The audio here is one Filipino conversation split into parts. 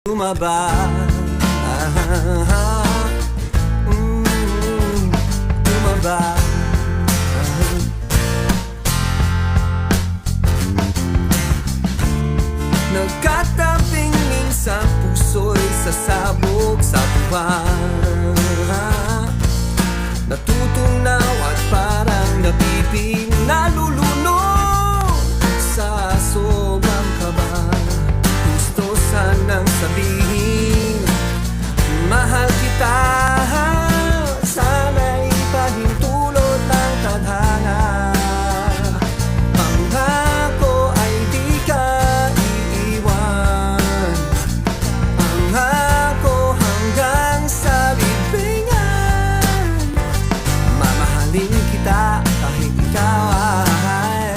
Tumaba, tumaba. Nagkatabing minsan puso'y sasabog sa tuwa. Natutunaw at parang napiping nalulunod sa sobrang kaba. Gusto sanang sabihin, mahal kita. Sana'y pahintulot ng tadhana. Pangako ay di ka iiwan. Pangako hanggang sa libingan. Mamahalin kita kahit ikaw ay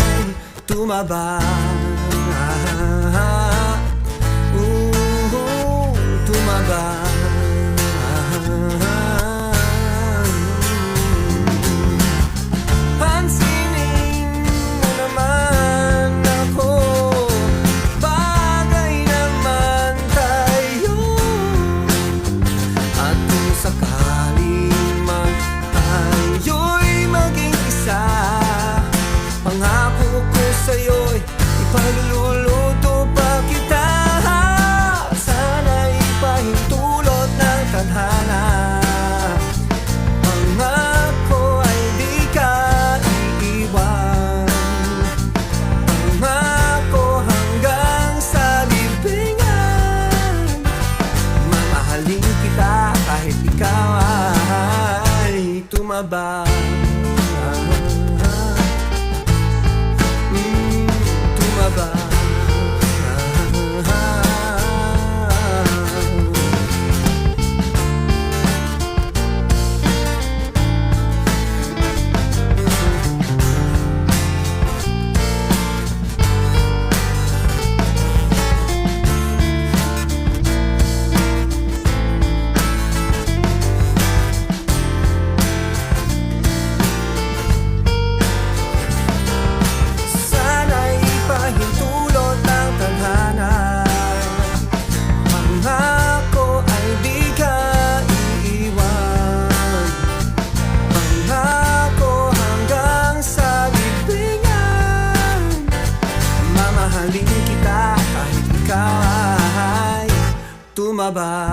tumaba. Tumaba. Pansinin mo naman ako, bagay naman tayo. At kung sakali man tayo'y maging isa, pangako ko sa'yo'y ipagluluto pa kita. Sana'y pahintulot ng tadhana. Pangako ay di ka iiwan. Pangako hanggang sa libingan. Mamahalin kita kahit ikaw ay tumaba. Tumaba. Mamahalin kita kahit ikaw ay tumaba.